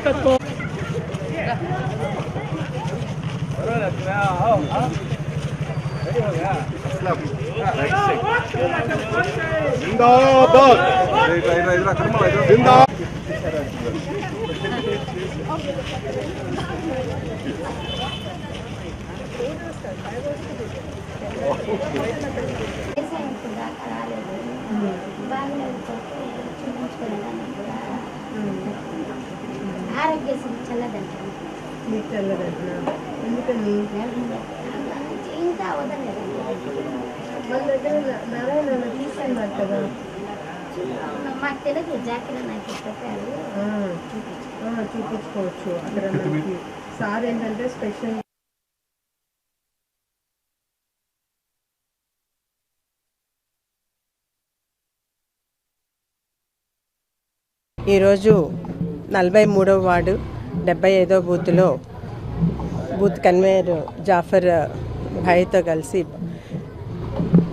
నాయకత్వం. ఆరోగ్యశ్రీ చల్లదంట. మీకు చల్లదంటున్నా ఎందుకని? ఇంకా వదలలేదు. మన దగ్గర నారాయణ తీసుకున్నారు కదా. మాకు తెలుగు జాకెట్ నాకు చెప్పారు, చూపించుకోవచ్చు. అక్కడ మనకి సార్ ఏంటంటే స్పెషల్ ఈరోజు 43వ వార్డు 75వ బూత్లో బూత్ కన్వీనర్ జాఫర్ భాయ్తో కలిసి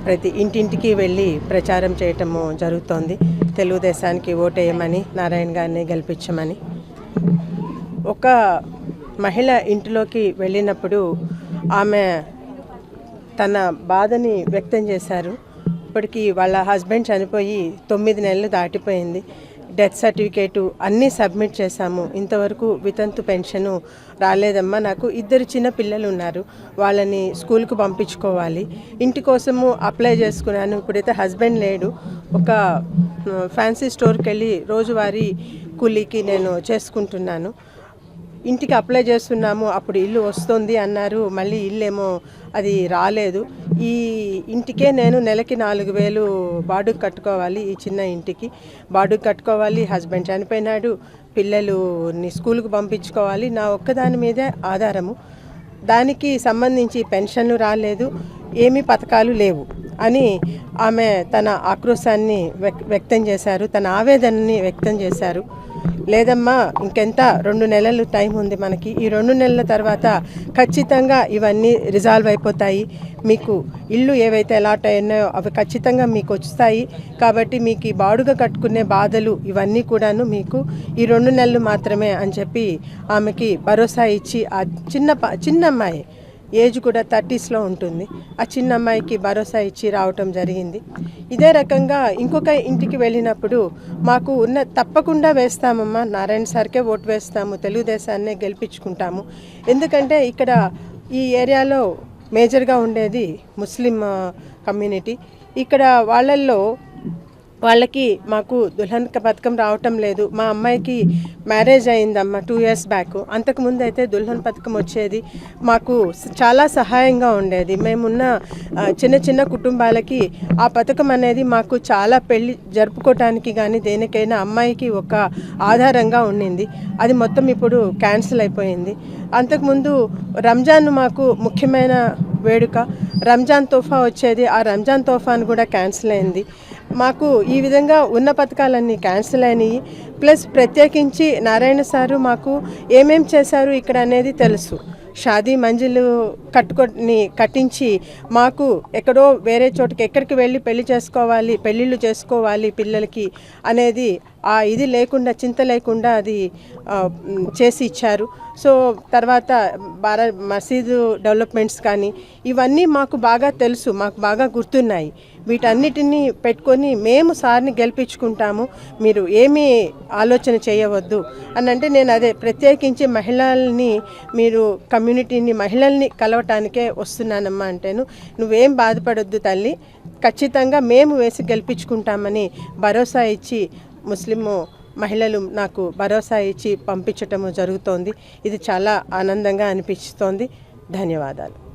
ప్రతి ఇంటింటికి వెళ్ళి ప్రచారం చేయటము జరుగుతోంది. తెలుగుదేశానికి ఓటేయమని, నారాయణ గారిని గెలిపించమని. ఒక మహిళ ఇంటిలోకి వెళ్ళినప్పుడు ఆమె తన బాధని వ్యక్తం చేశారు. ఇప్పటికీ వాళ్ళ హస్బెండ్ చనిపోయి 9 నెలలు దాటిపోయింది. డెత్ సర్టిఫికేటు అన్నీ సబ్మిట్ చేశాము, ఇంతవరకు వితంతు పెన్షను రాలేదమ్మా. నాకు 2 చిన్న పిల్లలు ఉన్నారు, వాళ్ళని స్కూల్కు పంపించుకోవాలి. ఇంటి కోసము అప్లై చేసుకున్నాను. ఇప్పుడైతే హస్బెండ్ లేడు. ఒక ఫ్యాన్సీ స్టోర్కి వెళ్ళి రోజువారీ కూలీకి నేను చేసుకుంటున్నాను. ఇంటికి అప్లై చేస్తున్నాము, అప్పుడు ఇల్లు వస్తుంది అన్నారు, మళ్ళీ ఇల్లేమో అది రాలేదు. ఈ ఇంటికే నేను నెలకి 4,000 బాడుగ కట్టుకోవాలి. ఈ చిన్న ఇంటికి బాడుగ కట్టుకోవాలి. హస్బెండ్ చనిపోయినాడు, పిల్లలుని స్కూల్కి పంపించుకోవాలి. నా ఒక్కదాని మీదే ఆధారము. దానికి సంబంధించి పెన్షన్లు రాలేదు, ఏమీ పథకాలు లేవు అని ఆమె తన ఆక్రోశాన్ని వ్యక్తం చేశారు, తన ఆవేదనని వ్యక్తం చేశారు. లేదమ్మా, ఇంకెంత 2 నెలలు టైం ఉంది మనకి. ఈ 2 నెలల తర్వాత ఖచ్చితంగా ఇవన్నీ రిజాల్వ్ అయిపోతాయి. మీకు ఇల్లు ఏవైతే అలాట్ అయినాయో అవి ఖచ్చితంగా మీకు వస్తాయి. కాబట్టి మీకు ఈ బాడుగ కట్టుకునే బాధలు ఇవన్నీ కూడాను మీకు ఈ 2 నెలలు మాత్రమే అని చెప్పి ఆమెకి భరోసా ఇచ్చి, ఆ చిన్న అమ్మాయి ఏజ్ కూడా 30sలో ఉంటుంది, ఆ చిన్న అమ్మాయికి భరోసా ఇచ్చి రావటం జరిగింది. ఇదే రకంగా ఇంకొక ఇంటికి వెళ్ళినప్పుడు మాకు తప్పకుండా వేస్తామమ్మా, నారాయణ సార్కే ఓటు వేస్తాము, తెలుగుదేశాన్నే గెలిపించుకుంటాము. ఎందుకంటే ఇక్కడ ఈ ఏరియాలో మేజర్గా ఉండేది ముస్లిం కమ్యూనిటీ. ఇక్కడ వాళ్ళకి మాకు దుల్హన్ పథకం రావటం లేదు. మా అమ్మాయికి మ్యారేజ్ అయిందమ్మా 2 years బ్యాక్. అంతకుముందు అయితే దుల్హన్ పథకం వచ్చేది, మాకు చాలా సహాయంగా ఉండేది. మేమున్న చిన్న కుటుంబాలకి ఆ పథకం అనేది మాకు చాలా పెళ్లి జరుపుకోవటానికి కానీ దేనికైనా అమ్మాయికి ఒక ఆధారంగా ఉండింది. అది మొత్తం ఇప్పుడు క్యాన్సిల్ అయిపోయింది. అంతకుముందు రంజాన్ మాకు ముఖ్యమైన వేడుక, రంజాన్ తోఫా వచ్చేది, ఆ రంజాన్ తోఫాను కూడా క్యాన్సిల్ అయింది. మాకు ఈ విధంగా ఉన్న పథకాలన్నీ క్యాన్సిల్ అయినాయి. ప్లస్ ప్రత్యేకించి నారాయణ సారు మాకు ఏమేం చేశారు ఇక్కడ అనేది తెలుసు. షాదీ మంజిలు కట్టించి మాకు ఎక్కడో వేరే చోటుకి ఎక్కడికి వెళ్ళి పెళ్ళిళ్ళు చేసుకోవాలి పిల్లలకి అనేది ఇది లేకుండా, చింత లేకుండా అది చేసి ఇచ్చారు. సో తర్వాత మసీదు డెవలప్మెంట్స్ కానీ ఇవన్నీ మాకు బాగా తెలుసు, మాకు బాగా గుర్తున్నాయి. వీటన్నిటిని పెట్టుకొని మేము సార్ని గెలిపించుకుంటాము, మీరు ఏమీ ఆలోచన చేయవద్దు అని అంటే, నేను అదే ప్రత్యేకించి మహిళల్ని, మీరు కమ్యూనిటీని, మహిళల్ని కలవటానికే వస్తున్నానమ్మా అంటేను, నువ్వేం బాధపడొద్దు తల్లి, ఖచ్చితంగా మేము వేసి గెలిపించుకుంటామని భరోసా ఇచ్చి ముస్లిము మహిళలు నాకు భరోసా ఇచ్చి పంపించటము జరుగుతోంది. ఇది చాలా ఆనందంగా అనిపిస్తోంది. ధన్యవాదాలు.